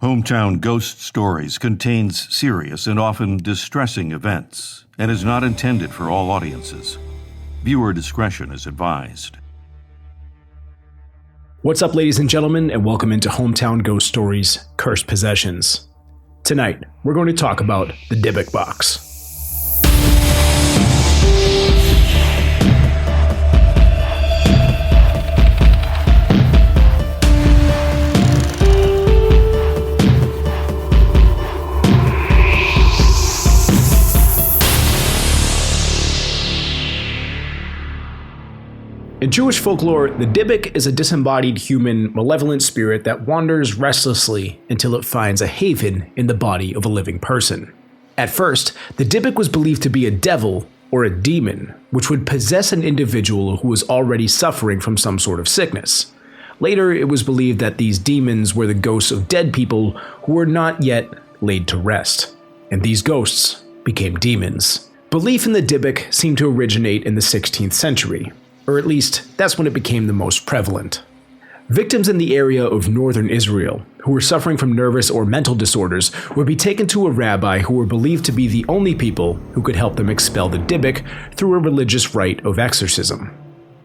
Hometown Ghost Stories contains serious and often distressing events and is not intended for all audiences. Viewer discretion is advised. What's up, ladies and gentlemen, and welcome into Hometown Ghost Stories Cursed Possessions. Tonight, we're going to talk about the Dybbuk Box. In Jewish folklore, the Dybbuk is a disembodied human, malevolent spirit that wanders restlessly until it finds a haven in the body of a living person. At first, the Dybbuk was believed to be a devil or a demon, which would possess an individual who was already suffering from some sort of sickness. Later, it was believed that these demons were the ghosts of dead people who were not yet laid to rest, and these ghosts became demons. Belief in the Dybbuk seemed to originate in the 16th century. Or at least, that's when it became the most prevalent. Victims in the area of northern Israel, who were suffering from nervous or mental disorders, would be taken to a rabbi who were believed to be the only people who could help them expel the Dybbuk through a religious rite of exorcism.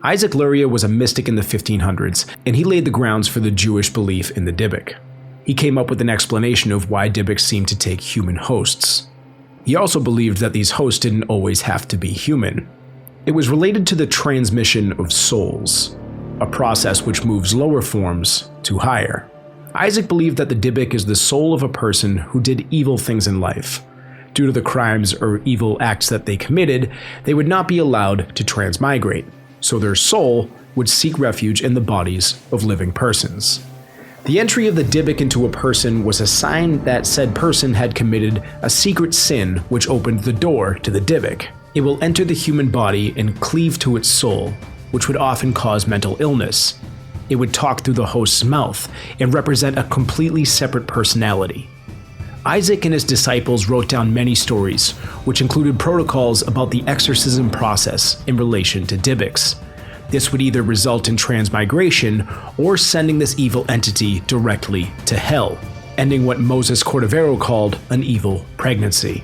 Isaac Luria was a mystic in the 1500s, and he laid the grounds for the Jewish belief in the Dybbuk. He came up with an explanation of why Dybbuks seemed to take human hosts. He also believed that these hosts didn't always have to be human. It was related to the transmission of souls, a process which moves lower forms to higher. Isaac believed that the Dybbuk is the soul of a person who did evil things in life. Due to the crimes or evil acts that they committed, they would not be allowed to transmigrate, so their soul would seek refuge in the bodies of living persons. The entry of the Dybbuk into a person was a sign that said person had committed a secret sin which opened the door to the Dybbuk. It will enter the human body and cleave to its soul, which would often cause mental illness. It would talk through the host's mouth and represent a completely separate personality. Isaac and his disciples wrote down many stories, which included protocols about the exorcism process in relation to Dybbuks. This would either result in transmigration or sending this evil entity directly to hell, ending what Moses Cordovero called an evil pregnancy.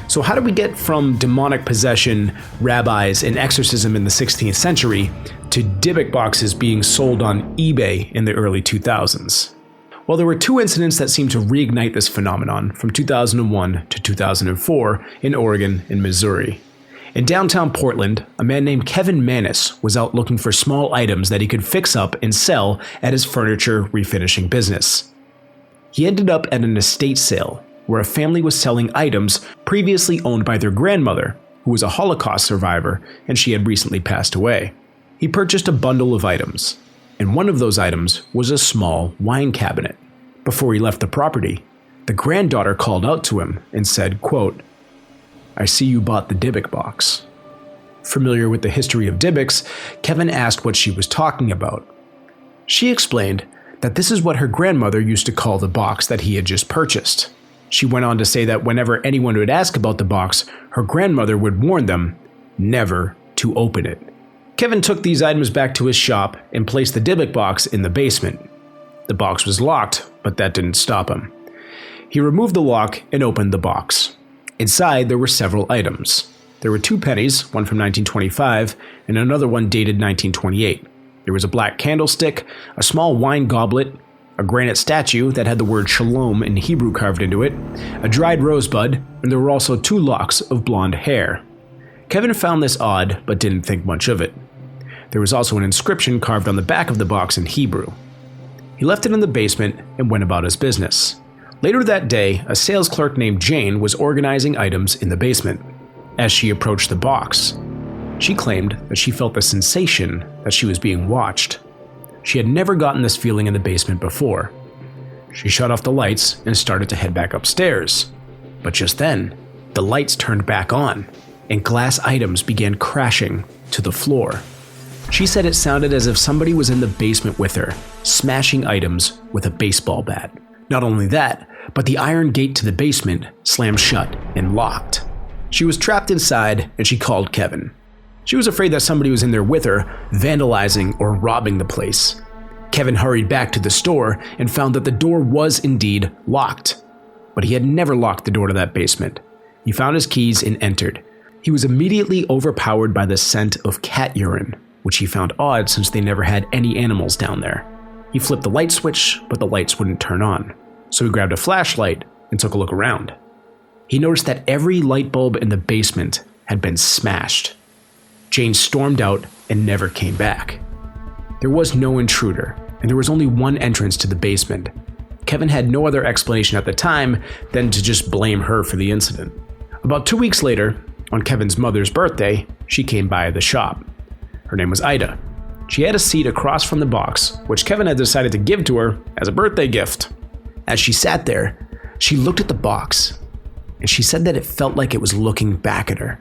So how did we get from demonic possession, rabbis, and exorcism in the 16th century to Dybbuk boxes being sold on eBay in the early 2000s? Well, there were two incidents that seemed to reignite this phenomenon from 2001 to 2004 in Oregon and Missouri. In downtown Portland, a man named Kevin Manis was out looking for small items that he could fix up and sell at his furniture refinishing business. He ended up at an estate sale where a family was selling items previously owned by their grandmother, who was a Holocaust survivor, and she had recently passed away. He purchased a bundle of items, and one of those items was a small wine cabinet. Before he left the property, the granddaughter called out to him and said, quote, "I see you bought the Dybbuk box." Familiar with the history of Dybbuks, Kevin asked what she was talking about. She explained that this is what her grandmother used to call the box that he had just purchased. She went on to say that whenever anyone would ask about the box, her grandmother would warn them never to open it. Kevin took these items back to his shop and placed the Dybbuk box in the basement. The box was locked, but that didn't stop him. He removed the lock and opened the box. Inside, there were several items. There were 2 pennies, one from 1925 and another one dated 1928. There was a black candlestick, a small wine goblet, a granite statue that had the word Shalom in Hebrew carved into it, a dried rosebud, and there were also 2 locks of blonde hair. Kevin found this odd, but didn't think much of it. There was also an inscription carved on the back of the box in Hebrew. He left it in the basement and went about his business. Later that day, a sales clerk named Jane was organizing items in the basement. As she approached the box, she claimed that she felt the sensation that she was being watched. She had never gotten this feeling in the basement before. She shut off the lights and started to head back upstairs. But just then, the lights turned back on, and glass items began crashing to the floor. She said it sounded as if somebody was in the basement with her, smashing items with a baseball bat. Not only that, but the iron gate to the basement slammed shut and locked. She was trapped inside, and she called Kevin. She was afraid that somebody was in there with her, vandalizing or robbing the place. Kevin hurried back to the store and found that the door was indeed locked. But he had never locked the door to that basement. He found his keys and entered. He was immediately overpowered by the scent of cat urine, which he found odd since they never had any animals down there. He flipped the light switch, but the lights wouldn't turn on. So he grabbed a flashlight and took a look around. He noticed that every light bulb in the basement had been smashed. Jane stormed out and never came back. There was no intruder, and there was only one entrance to the basement. Kevin had no other explanation at the time than to just blame her for the incident. About 2 weeks later, on Kevin's mother's birthday, she came by the shop. Her name was Ida. She had a seat across from the box, which Kevin had decided to give to her as a birthday gift. As she sat there, she looked at the box, and she said that it felt like it was looking back at her.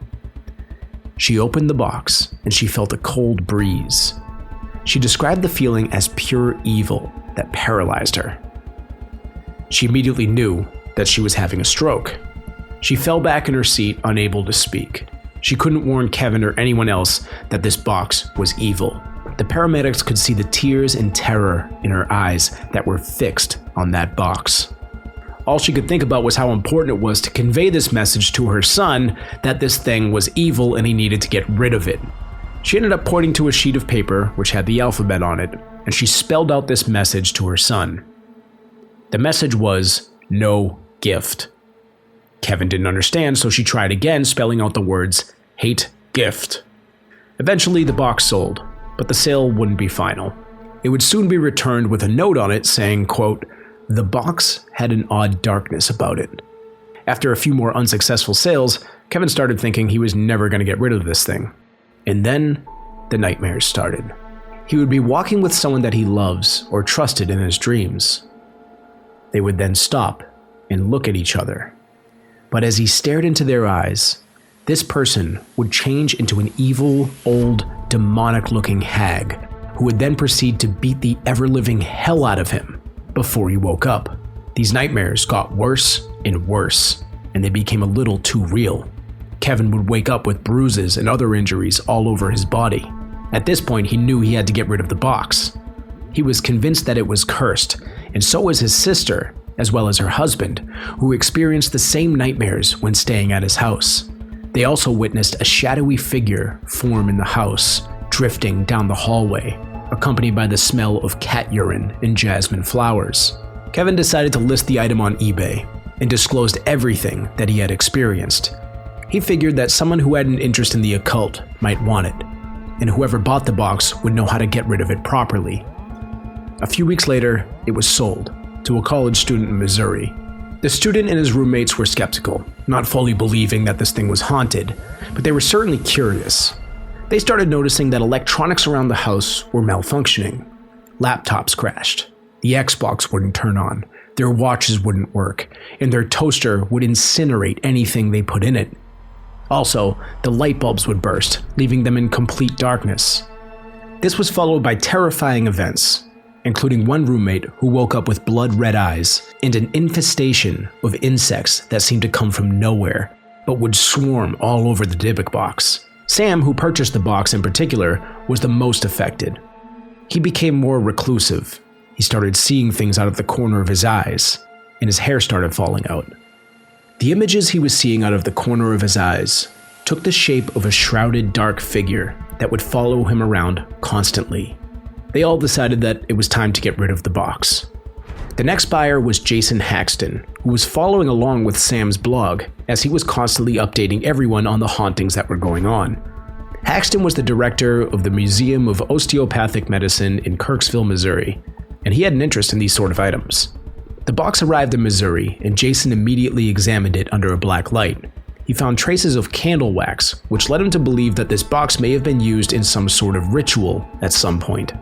She opened the box, and she felt a cold breeze. She described the feeling as pure evil that paralyzed her. She immediately knew that she was having a stroke. She fell back in her seat, unable to speak. She couldn't warn Kevin or anyone else that this box was evil. The paramedics could see the tears and terror in her eyes that were fixed on that box. All she could think about was how important it was to convey this message to her son that this thing was evil and he needed to get rid of it. She ended up pointing to a sheet of paper which had the alphabet on it, and she spelled out this message to her son. The message was, "No gift." Kevin didn't understand, so she tried again, spelling out the words, "Hate gift." Eventually, the box sold, but the sale wouldn't be final. It would soon be returned with a note on it saying, quote, "The box had an odd darkness about it." After a few more unsuccessful sales, Kevin started thinking he was never going to get rid of this thing. And then, the nightmares started. He would be walking with someone that he loves or trusted in his dreams. They would then stop and look at each other. But as he stared into their eyes, this person would change into an evil, old, demonic-looking hag who would then proceed to beat the ever-living hell out of him before he woke up. These nightmares got worse and worse, and they became a little too real. Kevin would wake up with bruises and other injuries all over his body. At this point, he knew he had to get rid of the box. He was convinced that it was cursed, and so was his sister, as well as her husband, who experienced the same nightmares when staying at his house. They also witnessed a shadowy figure form in the house, drifting down the hallway, accompanied by the smell of cat urine and jasmine flowers. Kevin decided to list the item on eBay and disclosed everything that he had experienced. He figured that someone who had an interest in the occult might want it, and whoever bought the box would know how to get rid of it properly. A few weeks later, it was sold to a college student in Missouri. The student and his roommates were skeptical, not fully believing that this thing was haunted, but they were certainly curious. They started noticing that electronics around the house were malfunctioning. Laptops crashed, the Xbox wouldn't turn on, their watches wouldn't work, and their toaster would incinerate anything they put in it. Also, the light bulbs would burst, leaving them in complete darkness. This was followed by terrifying events, including one roommate who woke up with blood-red eyes and an infestation of insects that seemed to come from nowhere, but would swarm all over the Dybbuk Box. Sam, who purchased the box in particular, was the most affected. He became more reclusive. He started seeing things out of the corner of his eyes, and his hair started falling out. The images he was seeing out of the corner of his eyes took the shape of a shrouded dark figure that would follow him around constantly. They all decided that it was time to get rid of the box. The next buyer was Jason Haxton, who was following along with Sam's blog, as he was constantly updating everyone on the hauntings that were going on. Haxton was the director of the Museum of Osteopathic Medicine in Kirksville, Missouri, and he had an interest in these sort of items. The box arrived in Missouri, and Jason immediately examined it under a black light. He found traces of candle wax, which led him to believe that this box may have been used in some sort of ritual at some point.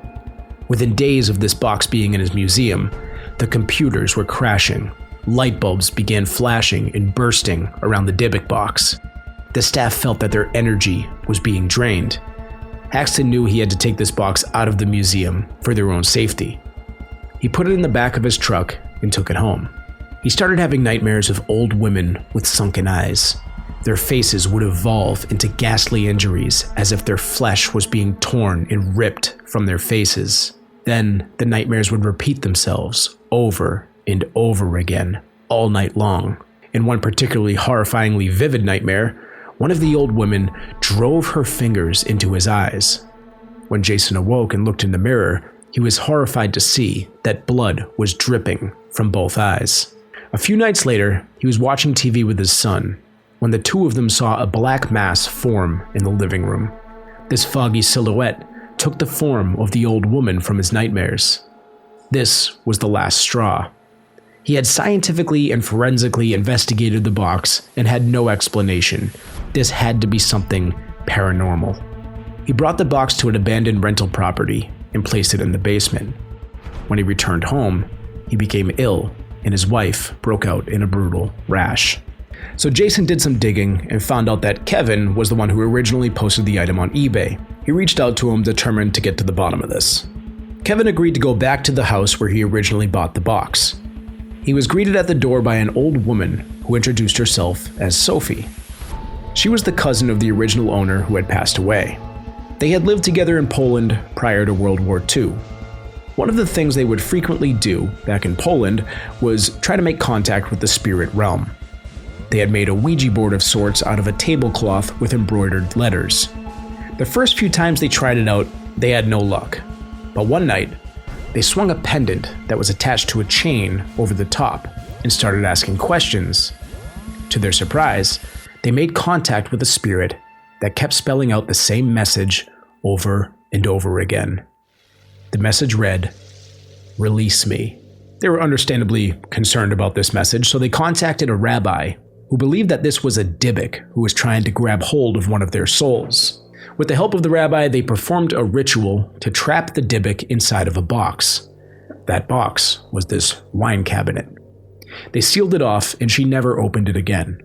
Within days of this box being in his museum, the computers were crashing. Light bulbs began flashing and bursting around the Dybbuk Box. The staff felt that their energy was being drained. Haxton knew he had to take this box out of the museum for their own safety. He put it in the back of his truck and took it home. He started having nightmares of old women with sunken eyes. Their faces would evolve into ghastly injuries as if their flesh was being torn and ripped from their faces. Then the nightmares would repeat themselves over and over again, all night long. In one particularly horrifyingly vivid nightmare, one of the old women drove her fingers into his eyes. When Jason awoke and looked in the mirror, he was horrified to see that blood was dripping from both eyes. A few nights later, he was watching TV with his son when the two of them saw a black mass form in the living room. This foggy silhouette took the form of the old woman from his nightmares. This was the last straw. He had scientifically and forensically investigated the box and had no explanation. This had to be something paranormal. He brought the box to an abandoned rental property and placed it in the basement. When he returned home, he became ill and his wife broke out in a brutal rash. So Jason did some digging and found out that Kevin was the one who originally posted the item on eBay. He reached out to him, determined to get to the bottom of this. Kevin agreed to go back to the house where he originally bought the box. He was greeted at the door by an old woman who introduced herself as Sophie. She was the cousin of the original owner who had passed away. They had lived together in Poland prior to World War II. One of the things they would frequently do back in Poland was try to make contact with the spirit realm. They had made a Ouija board of sorts out of a tablecloth with embroidered letters. The first few times they tried it out, they had no luck. But one night, they swung a pendant that was attached to a chain over the top and started asking questions. To their surprise, they made contact with a spirit that kept spelling out the same message over and over again. The message read, "Release me." They were understandably concerned about this message, so they contacted a rabbi who believed that this was a Dybbuk who was trying to grab hold of one of their souls. With the help of the rabbi, they performed a ritual to trap the Dybbuk inside of a box. That box was this wine cabinet. They sealed it off and she never opened it again.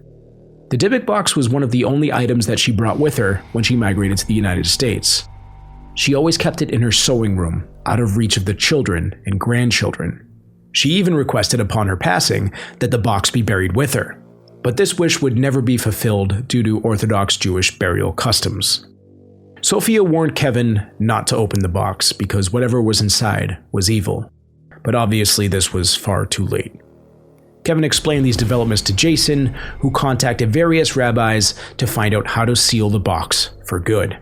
The Dybbuk box was one of the only items that she brought with her when she migrated to the United States. She always kept it in her sewing room, out of reach of the children and grandchildren. She even requested upon her passing that the box be buried with her, but this wish would never be fulfilled due to Orthodox Jewish burial customs. Sophia warned Kevin not to open the box because whatever was inside was evil, but obviously this was far too late. Kevin explained these developments to Jason, who contacted various rabbis to find out how to seal the box for good.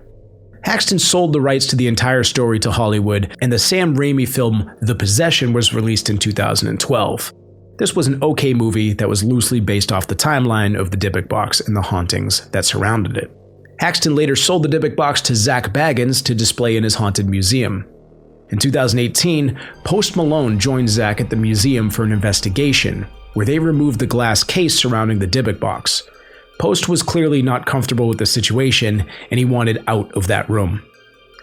Haxton sold the rights to the entire story to Hollywood, and the Sam Raimi film The Possession was released in 2012. This was an okay movie that was loosely based off the timeline of the Dybbuk Box and the hauntings that surrounded it. Haxton later sold the Dybbuk Box to Zak Bagans to display in his haunted museum. In 2018, Post Malone joined Zak at the museum for an investigation, where they removed the glass case surrounding the Dybbuk Box. Post was clearly not comfortable with the situation, and he wanted out of that room.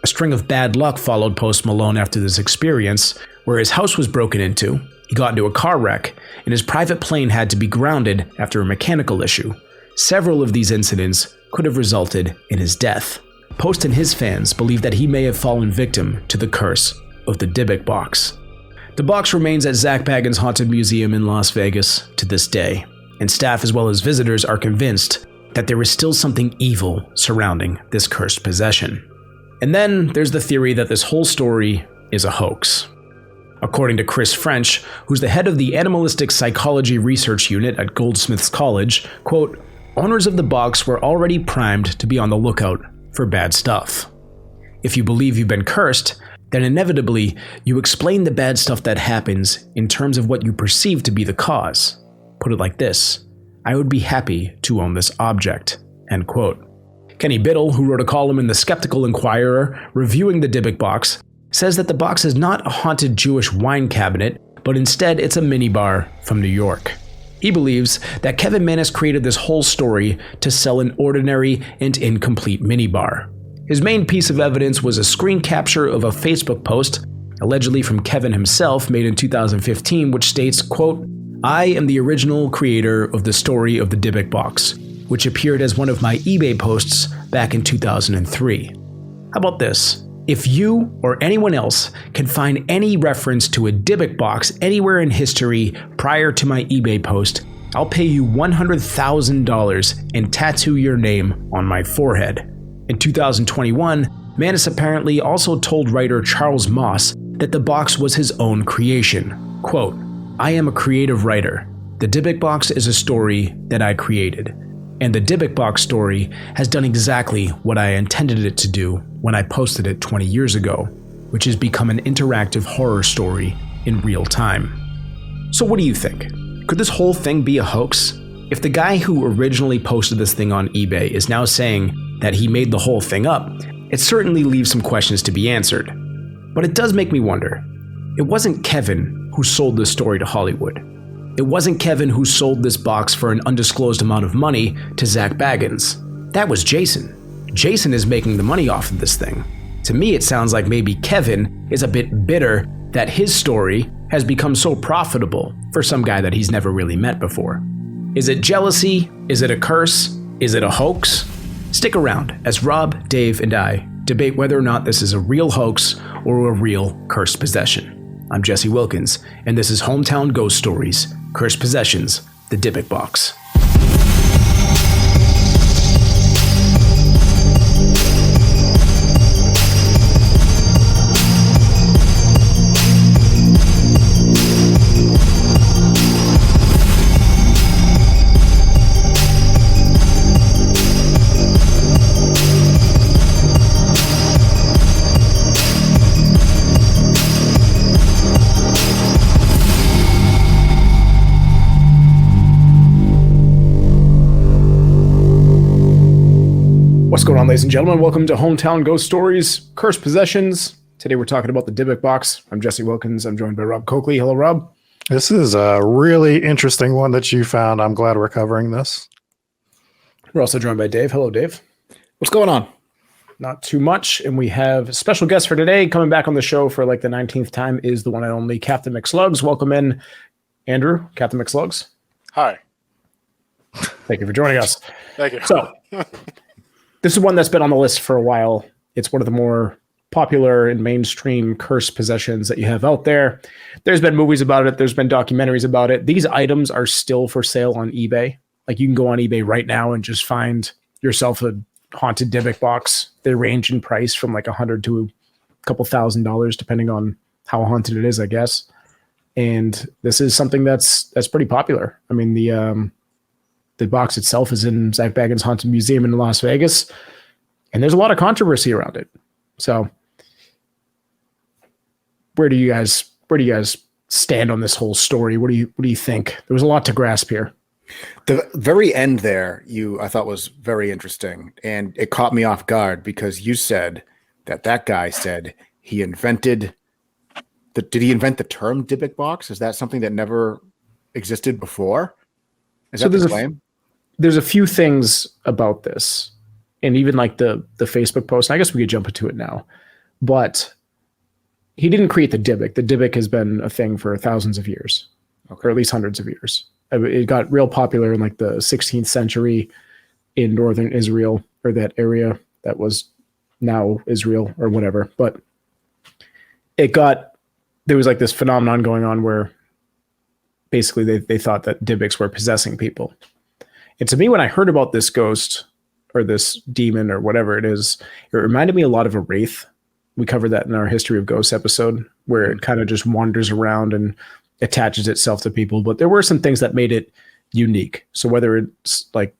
A string of bad luck followed Post Malone after this experience, where his house was broken into, he got into a car wreck, and his private plane had to be grounded after a mechanical issue. Several of these incidents could have resulted in his death. Post and his fans believe that he may have fallen victim to the curse of the Dybbuk Box. The box remains at Zak Bagans' Haunted Museum in Las Vegas to this day, and staff as well as visitors are convinced that there is still something evil surrounding this cursed possession. And then there's the theory that this whole story is a hoax. According to Chris French, who's the head of the Animalistic Psychology Research Unit at Goldsmiths College, quote, "Owners of the box were already primed to be on the lookout for bad stuff. If you believe you've been cursed, then inevitably you explain the bad stuff that happens in terms of what you perceive to be the cause. Put it like this, I would be happy to own this object," end quote. Kenny Biddle, who wrote a column in the Skeptical Inquirer reviewing the Dybbuk Box, says that the box is not a haunted Jewish wine cabinet, but instead it's a minibar from New York. He believes that Kevin Mannis created this whole story to sell an ordinary and incomplete minibar. His main piece of evidence was a screen capture of a Facebook post, allegedly from Kevin himself, made in 2015, which states, quote, "I am the original creator of the story of the Dybbuk Box, which appeared as one of my eBay posts back in 2003. How about this? If you or anyone else can find any reference to a Dybbuk Box anywhere in history prior to my eBay post, I'll pay you $100,000 and tattoo your name on my forehead." In 2021, Mannis apparently also told writer Charles Moss that the box was his own creation. Quote, "I am a creative writer. The Dybbuk Box is a story that I created. And the Dybbuk Box story has done exactly what I intended it to do when I posted it 20 years ago, which has become an interactive horror story in real time." So what do you think? Could this whole thing be a hoax? If the guy who originally posted this thing on eBay is now saying that he made the whole thing up, it certainly leaves some questions to be answered. But it does make me wonder. It wasn't Kevin who sold this story to Hollywood. It wasn't Kevin who sold this box for an undisclosed amount of money to Zak Bagans. That was Jason. Jason is making the money off of this thing. To me, it sounds like maybe Kevin is a bit bitter that his story has become so profitable for some guy that he's never really met before. Is it jealousy? Is it a curse? Is it a hoax? Stick around as Rob, Dave, and I debate whether or not this is a real hoax or a real cursed possession. I'm Jesse Wilkins, and this is Hometown Ghost Stories, Cursed Possessions, the Dybbuk Box. What's going on, ladies and gentlemen? Welcome to Hometown Ghost Stories, Cursed Possessions. Today we're talking about the Dybbuk Box. I'm Jesse Wilkins. I'm joined by Rob Coakley. Hello, Rob. This is a really interesting one that you found. I'm glad we're covering this. We're also joined by Dave. Hello, Dave. What's going on? Not too much. And we have a special guest for today. Coming back on the show for like the 19th time is the one and only Captain McSlugs. Welcome in, Andrew, Captain McSlugs. Hi. Thank you for joining us. Thank you. So, this is one that's been on the list for a while. It's one of the more popular and mainstream cursed possessions that you have out there. There's been movies about it. There's been documentaries about it. These items are still for sale on eBay. Like you can go on eBay right now and just find yourself a haunted Dybbuk box. They range in price from like $100 to a couple $1,000s, depending on how haunted it is, I guess. And this is something that's pretty popular. I mean, the box itself is in Zak Bagans' Haunted Museum in Las Vegas, and there's a lot of controversy around it. So, where do you guys stand on this whole story? What do you think? There was a lot to grasp here. The very end there, I thought was very interesting, and it caught me off guard because you said that guy said he invented did he invent the term Dybbuk box? Is that something that never existed before? Is that the claim? There's a few things about this, and even like the Facebook post, and I guess we could jump into it now, but he didn't create the Dybbuk. The Dybbuk has been a thing for thousands of years, or at least hundreds of years. It got real popular in like the 16th century in northern Israel, or that area that was now Israel or whatever. But there was like this phenomenon going on where basically they thought that Dybbuks were possessing people. And to me, when I heard about this ghost or this demon or whatever it is, it reminded me a lot of a wraith. We covered that in our History of Ghosts episode, where it kind of just wanders around and attaches itself to people. But there were some things that made it unique. So whether it's like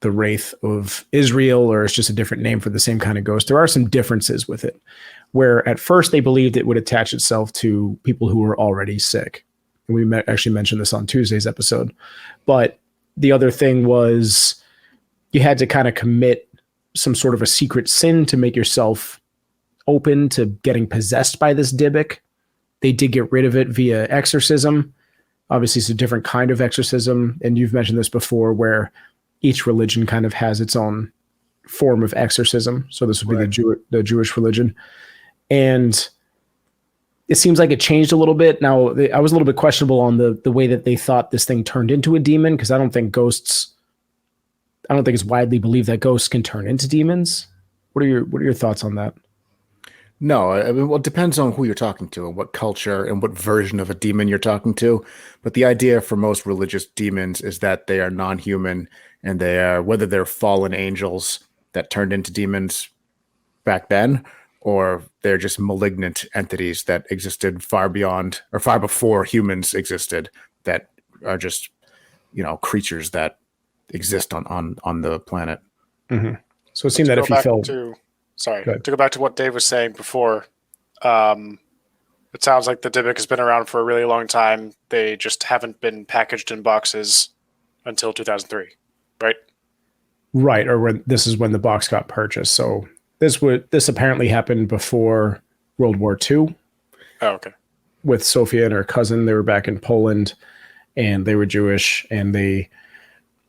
the wraith of Israel or it's just a different name for the same kind of ghost, there are some differences with it, where at first they believed it would attach itself to people who were already sick. And we actually mentioned this on Tuesday's episode. But the other thing was you had to kind of commit some sort of a secret sin to make yourself open to getting possessed by this Dybbuk. They did get rid of it via exorcism. Obviously, it's a different kind of exorcism. And you've mentioned this before, where each religion kind of has its own form of exorcism. So this would be the Jewish religion. And it seems like it changed a little bit. Now, I was a little bit questionable on the way that they thought this thing turned into a demon, because I don't think it's widely believed that ghosts can turn into demons. What are your thoughts on that? No, I mean, well, it depends on who you're talking to and what culture and what version of a demon you're talking to. But the idea for most religious demons is that they are non-human, and whether they're fallen angels that turned into demons back then, or they're just malignant entities that existed far beyond or far before humans existed, that are just, creatures that exist on the planet. Mm-hmm. So it seemed that if you felt... To go back to what Dave was saying before, it sounds like the Dybbuk has been around for a really long time. They just haven't been packaged in boxes until 2003, right? Right, or this is when the box got purchased. So this apparently happened before World War II. Oh, okay. With Sophia and her cousin, they were back in Poland, and they were Jewish, and they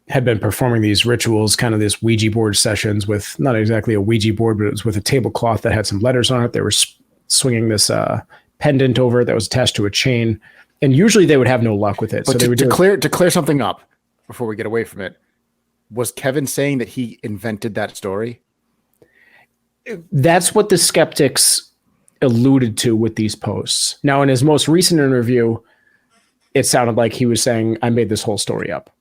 had been performing these rituals, kind of this Ouija board sessions with not exactly a Ouija board, but it was with a tablecloth that had some letters on it. They were swinging this pendant over it that was attached to a chain, and usually they would have no luck with it. But so they would to clear something up before we get away from it. Was Kevin saying that he invented that story? That's what the skeptics alluded to with these posts. Now, in his most recent interview, it sounded like he was saying, I made this whole story up.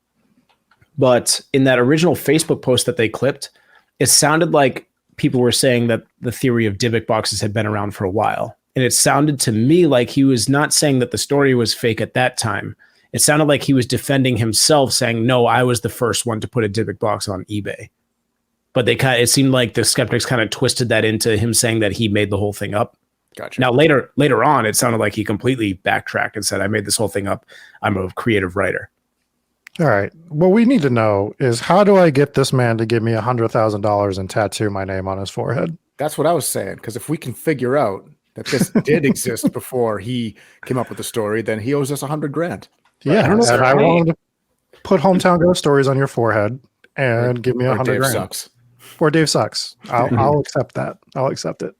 But in that original Facebook post that they clipped, it sounded like people were saying that the theory of Dybbuk boxes had been around for a while. And it sounded to me like he was not saying that the story was fake at that time. It sounded like he was defending himself, saying, no, I was the first one to put a Dybbuk box on eBay. But it seemed like the skeptics kind of twisted that into him saying that he made the whole thing up. Gotcha. Now, later on, it sounded like he completely backtracked and said, I made this whole thing up. I'm a creative writer. All right. What we need to know is, how do I get this man to give me $100,000 and tattoo my name on his forehead? That's what I was saying. Because if we can figure out that this did exist before he came up with the story, then he owes us $100,000. Yeah, and I want him to put hometown ghost stories on your forehead and give me $100,000. Dave sucks. Or Dave sucks. I'll accept that. I'll accept it.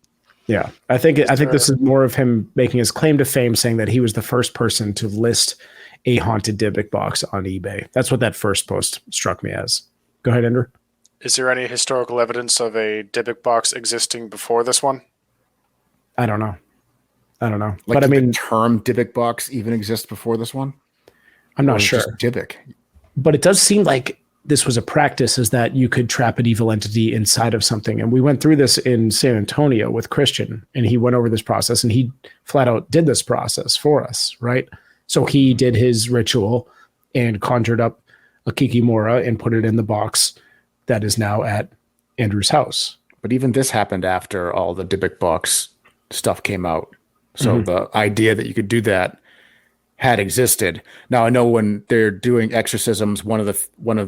Yeah, I think this is more of him making his claim to fame, saying that he was the first person to list a haunted Dybbuk box on eBay. That's what that first post struck me as. Go ahead, Ender. Is there any historical evidence of a Dybbuk box existing before this one? I don't know. Like, but I mean, the term Dybbuk box even exists before this one? I'm not sure. Dybbuk. But it does seem like this was a practice, is that you could trap an evil entity inside of something. And we went through this in San Antonio with Christian, and he went over this process, and he flat out did this process for us, right? So he did his ritual and conjured up a kikimora and put it in the box that is now at Andrew's house. But even this happened after all the Dybbuk box stuff came out. So the idea that you could do that had existed. Now, I know when they're doing exorcisms, one of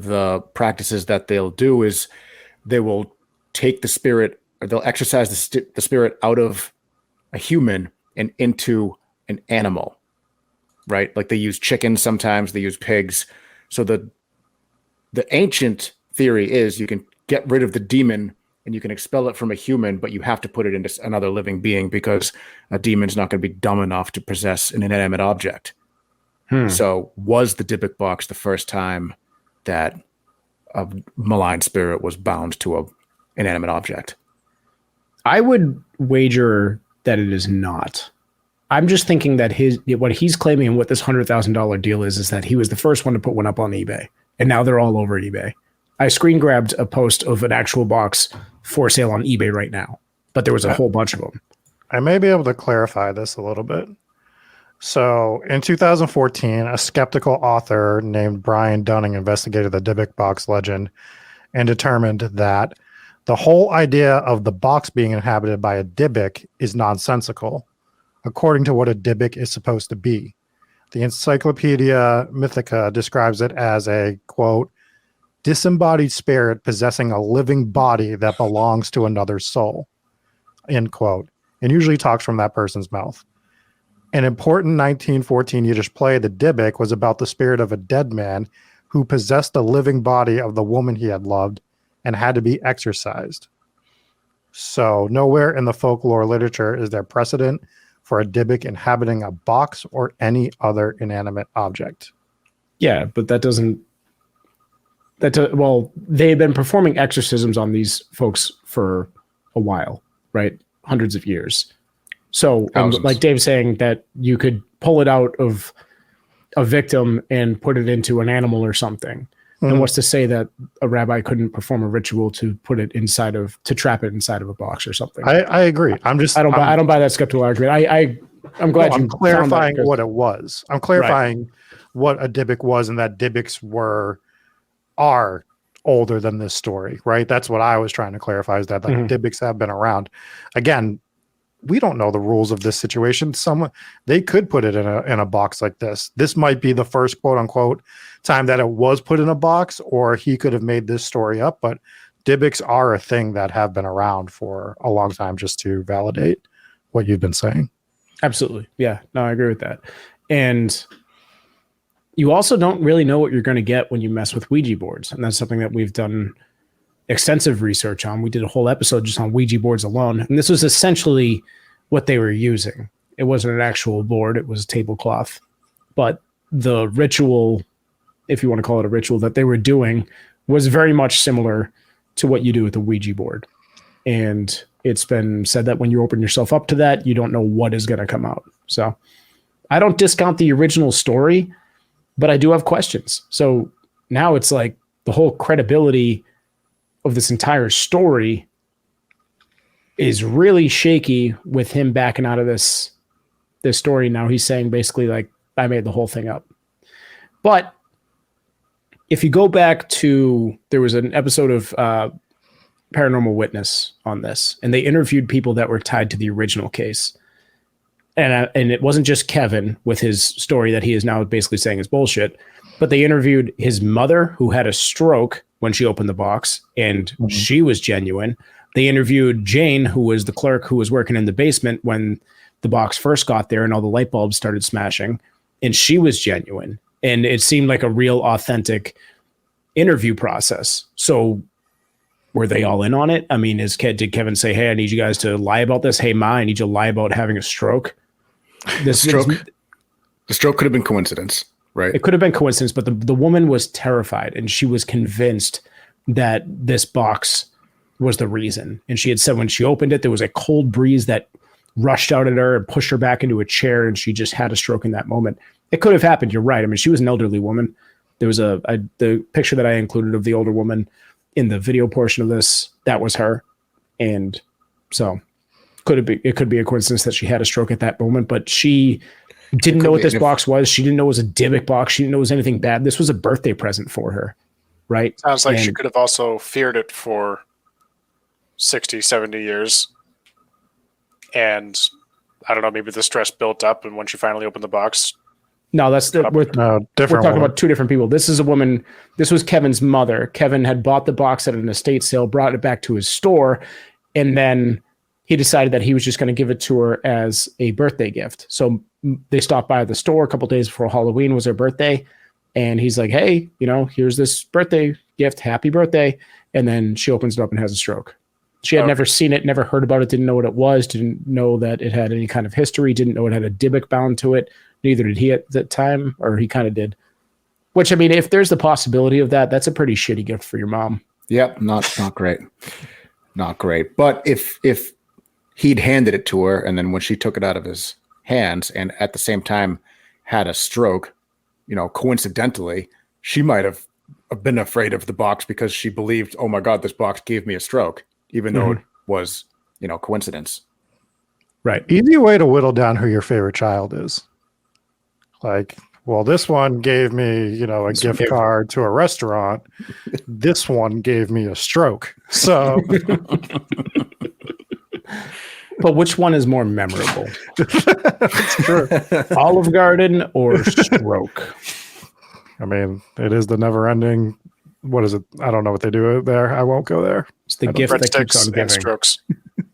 the practices that they'll do is they will take the spirit, or they'll exorcise the spirit out of a human and into an animal, right? Like they use chickens sometimes, they use pigs. So the ancient theory is you can get rid of the demon and you can expel it from a human, but you have to put it into another living being, because a demon's not going to be dumb enough to possess an inanimate object. So was the Dybbuk box the first time that a malign spirit was bound to an inanimate object? I would wager that it is not. I'm just thinking that what he's claiming and what this $100,000 deal is that he was the first one to put one up on eBay, and now they're all over eBay. I screen grabbed a post of an actual box for sale on eBay right now, but there was a whole bunch of them. I may be able to clarify this a little bit. So in 2014, a skeptical author named Brian Dunning investigated the Dybbuk box legend and determined that the whole idea of the box being inhabited by a Dybbuk is nonsensical, according to what a Dybbuk is supposed to be. The Encyclopedia Mythica describes it as a, quote, disembodied spirit possessing a living body that belongs to another soul, end quote, and usually talks from that person's mouth. An important 1914 Yiddish play, The Dybbuk, was about the spirit of a dead man who possessed the living body of the woman he had loved and had to be exorcised. So nowhere in the folklore literature is there precedent for a Dybbuk inhabiting a box or any other inanimate object. Yeah, but that doesn't... well, they had been performing exorcisms on these folks for a while, right? Hundreds of years. So, like Dave's saying, that you could pull it out of a victim and put it into an animal or something. And what's to say that a rabbi couldn't perform a ritual to trap it inside of a box or something? I agree. I don't buy that skeptical argument. I'm glad I'm clarifying what it was. I'm clarifying what a Dybbuk was, and that Dybbuks are older than this story, right? That's what I was trying to clarify, is that Dybbuks have been around. Again, we don't know the rules of this situation. They could put it in a box like this. This might be the first quote unquote time that it was put in a box, or he could have made this story up, but Dybbuks are a thing that have been around for a long time, just to validate what you've been saying. Absolutely. Yeah, no, I agree with that. And you also don't really know what you're going to get when you mess with Ouija boards. And that's something that we've done extensive research on. We did a whole episode just on Ouija boards alone. And this was essentially what they were using. It wasn't an actual board. It was a tablecloth. But the ritual, if you want to call it a ritual, that they were doing was very much similar to what you do with a Ouija board. And it's been said that when you open yourself up to that, you don't know what is going to come out. So I don't discount the original story, but I do have questions. So now it's like the whole credibility of this entire story is really shaky with him backing out of this story. Now he's saying basically like, I made the whole thing up. But if you go back to, there was an episode of Paranormal Witness on this, and they interviewed people that were tied to the original case. And it wasn't just Kevin with his story that he is now basically saying is bullshit, but they interviewed his mother, who had a stroke when she opened the box, and she was genuine. They interviewed Jane, who was the clerk who was working in the basement when the box first got there and all the light bulbs started smashing, and she was genuine. And it seemed like a real authentic interview process. So were they all in on it? I mean, did Kevin say, hey, I need you guys to lie about this? Hey, Ma, I need you to lie about having a stroke. The stroke could have been coincidence, right? It could have been coincidence, but the woman was terrified, and she was convinced that this box was the reason. And she had said when she opened it, there was a cold breeze that rushed out at her and pushed her back into a chair, and she just had a stroke in that moment. It could have happened. You're right. I mean, she was an elderly woman. There was the picture that I included of the older woman in the video portion of this. That was her. And so it could be a coincidence that she had a stroke at that moment, but she didn't know what this box was. She didn't know it was a Dybbuk box. She didn't know it was anything bad. This was a birthday present for her, right? Sounds like she could have also feared it for 60, 70 years. And I don't know, maybe the stress built up, and when she finally opened the box. No, we're talking about two different people. This is a woman. This was Kevin's mother. Kevin had bought the box at an estate sale, brought it back to his store, and then he decided that he was just going to give it to her as a birthday gift. So they stopped by the store a couple days before Halloween was her birthday, and he's like, hey, here's this birthday gift. Happy birthday. And then she opens it up and has a stroke. She had never seen it, never heard about it, didn't know what it was, didn't know that it had any kind of history, didn't know it had a Dybbuk bound to it. Neither did he at the time, or he kind of did. Which, I mean, if there's the possibility of that, that's a pretty shitty gift for your mom. Yep, not great. Not great. But if he'd handed it to her, and then when she took it out of his hands and at the same time had a stroke, coincidentally, she might have been afraid of the box because she believed, oh my God, this box gave me a stroke, even though it was, coincidence. Right. Easy way to whittle down who your favorite child is. Like, well, this one gave me, a gift card to a restaurant. This one gave me a stroke. So, but which one is more memorable? That's true. Olive Garden or stroke? I mean, it is the never-ending. What is it? I don't know what they do there. I won't go there. It's the gift that keeps on giving. Strokes.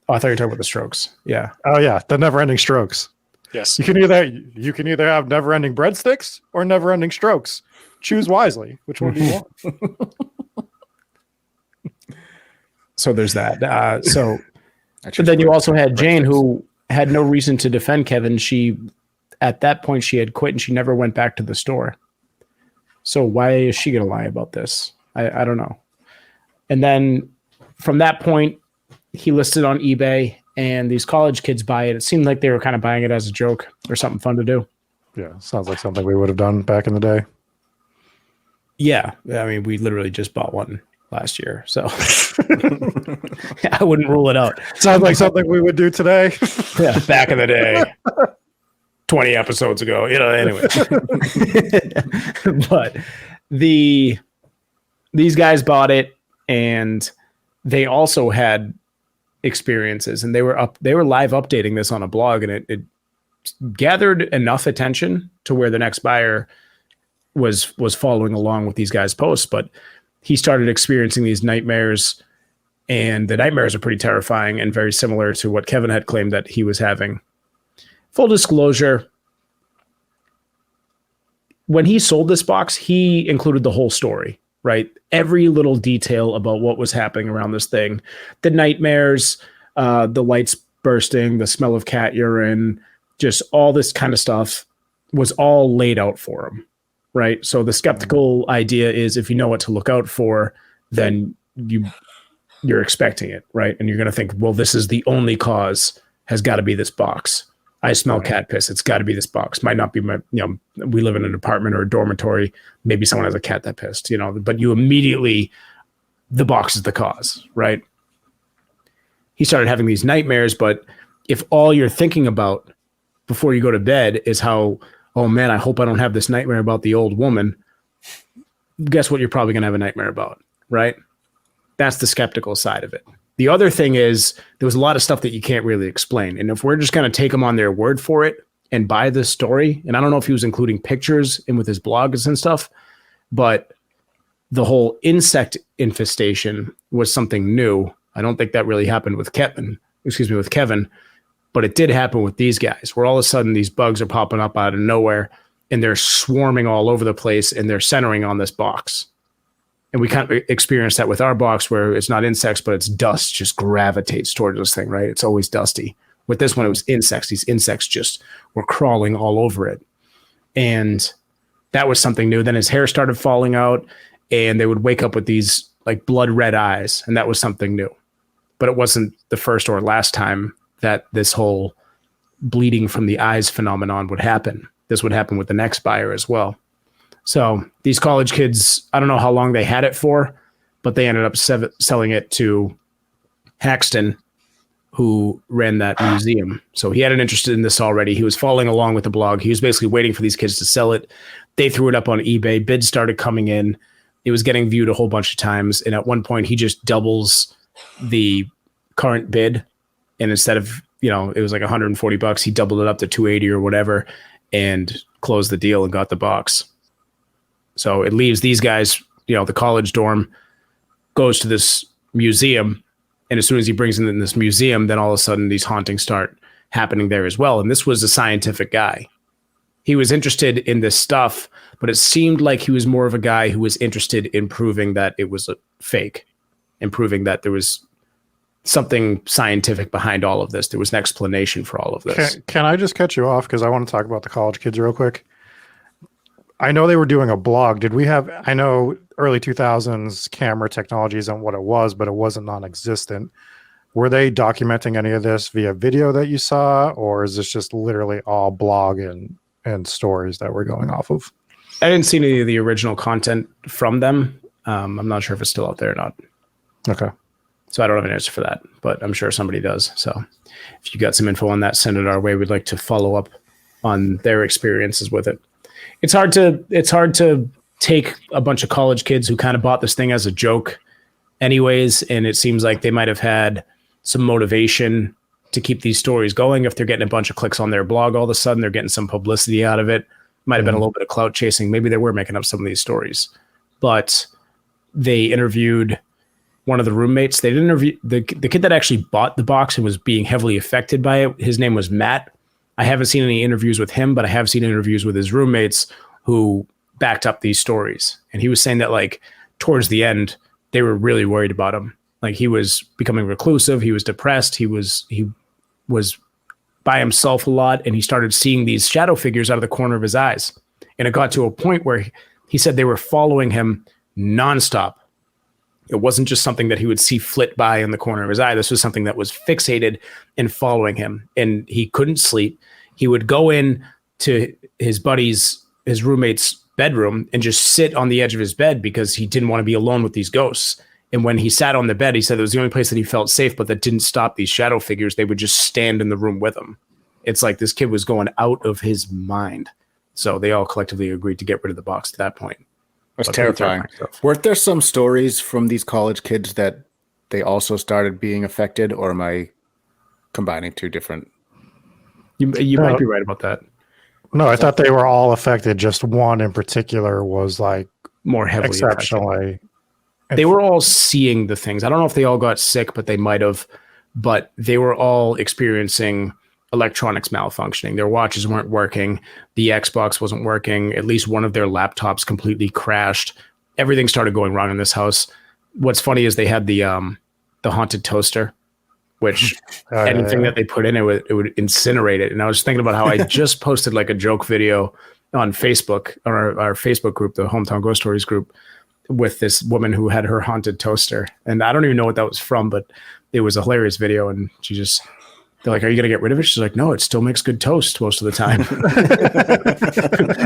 Oh, I thought you were talking about the strokes. Yeah. Oh yeah, the never-ending strokes. Yes. You can either have never-ending breadsticks or never-ending strokes. Choose wisely. Which one do you want? So there's that. But then you also had Jane, who had no reason to defend Kevin. At that point, she had quit and she never went back to the store. So why is she going to lie about this? I don't know. And then from that point, he listed on eBay, and these college kids buy it. It seemed like they were kind of buying it as a joke or something fun to do. Yeah, sounds like something we would have done back in the day. Yeah. I mean, we literally just bought one last year. So I wouldn't rule it out. Sounds like something we would do today. Yeah, back in the day. 20 episodes ago, anyway. But these guys bought it, and they also had experiences, and they were live updating this on a blog, and it gathered enough attention to where the next buyer was following along with these guys' posts. But he started experiencing these nightmares, and the nightmares are pretty terrifying and very similar to what Kevin had claimed that he was having. Full disclosure, when he sold this box, he included the whole story, right? Every little detail about what was happening around this thing, the nightmares, the lights bursting, the smell of cat urine, just all this kind of stuff was all laid out for him, right? So the skeptical idea is if you know what to look out for, then you're expecting it, right? And you're going to think, well, this is the only cause, has got to be this box. I smell cat piss. It's got to be this box. Might not be my, we live in an apartment or a dormitory. Maybe someone has a cat that pissed, but you immediately, the box is the cause, right? He started having these nightmares, but if all you're thinking about before you go to bed is how, oh man, I hope I don't have this nightmare about the old woman, guess what you're probably going to have a nightmare about, right? That's the skeptical side of it. The other thing is there was a lot of stuff that you can't really explain. And if we're just going to take him on their word for it and buy this story, and I don't know if he was including pictures in with his blogs and stuff, but the whole insect infestation was something new. I don't think that really happened with Kevin, but it did happen with these guys, where all of a sudden these bugs are popping up out of nowhere and they're swarming all over the place and they're centering on this box. And we kind of experienced that with our box, where it's not insects, but it's dust just gravitates towards this thing, right? It's always dusty. With this one, it was insects. These insects just were crawling all over it. And that was something new. Then his hair started falling out, and they would wake up with these like blood red eyes. And that was something new. But it wasn't the first or last time that this whole bleeding from the eyes phenomenon would happen. This would happen with the next buyer as well. So these college kids, I don't know how long they had it for, but they ended up selling it to Haxton, who ran that museum. So he had an interest in this already. He was following along with the blog. He was basically waiting for these kids to sell it. They threw it up on eBay. Bids started coming in. It was getting viewed a whole bunch of times. And at one point, he just doubles the current bid. And instead of, it was like $140, he doubled it up to $280 or whatever and closed the deal and got the box. So it leaves these guys, the college dorm, goes to this museum. And as soon as he brings them in this museum, then all of a sudden these hauntings start happening there as well. And this was a scientific guy. He was interested in this stuff, but it seemed like he was more of a guy who was interested in proving that it was a fake and proving that there was something scientific behind all of this. There was an explanation for all of this. Can I just cut you off? Because I want to talk about the college kids real quick. I know they were doing a blog. I know early 2000s camera technology isn't what it was, but it wasn't non-existent. Were they documenting any of this via video that you saw, or is this just literally all blog and stories that we're going off of? I didn't see any of the original content from them. I'm not sure if it's still out there or not. Okay. So I don't have an answer for that, but I'm sure somebody does. So if you got some info on that, send it our way. We'd like to follow up on their experiences with it. It's hard to take a bunch of college kids who kind of bought this thing as a joke anyways, and it seems like they might have had some motivation to keep these stories going. If they're getting a bunch of clicks on their blog, all of a sudden they're getting some publicity out of it. Might have been a little bit of clout chasing. Maybe they were making up some of these stories. But they interviewed one of the roommates. They didn't interview the kid that actually bought the box and was being heavily affected by it. His name was Matt. I haven't seen any interviews with him, but I have seen interviews with his roommates who backed up these stories. And he was saying that like towards the end, they were really worried about him. Like he was becoming reclusive. He was depressed. He was by himself a lot. And he started seeing these shadow figures out of the corner of his eyes. And it got to a point where he said they were following him nonstop. It wasn't just something that he would see flit by in the corner of his eye. This was something that was fixated and following him. And he couldn't sleep. He would go in to his roommate's bedroom and just sit on the edge of his bed because he didn't want to be alone with these ghosts. And when he sat on the bed, he said it was the only place that he felt safe, but that didn't stop these shadow figures. They would just stand in the room with him. It's like this kid was going out of his mind. So they all collectively agreed to get rid of the box at that point. That's terrifying. Weren't there some stories from these college kids that they also started being affected, or am I combining two different? You might be right about that. No, I thought they were all affected. Just one in particular was like more heavily exceptionally. Affected. They were all seeing the things. I don't know if they all got sick, but they might have. But they were all experiencing electronics malfunctioning. Their watches weren't working. The Xbox wasn't working. At least one of their laptops completely crashed. Everything started going wrong in this house. What's funny is they had the haunted toaster, which anything that they put in it would incinerate it. And I was thinking about how I just posted like a joke video on Facebook, on our Facebook group, the Hometown Ghost Stories group, with this woman who had her haunted toaster. And I don't even know what that was from, but it was a hilarious video. And they're like, are you going to get rid of it? She's like, no, it still makes good toast most of the time.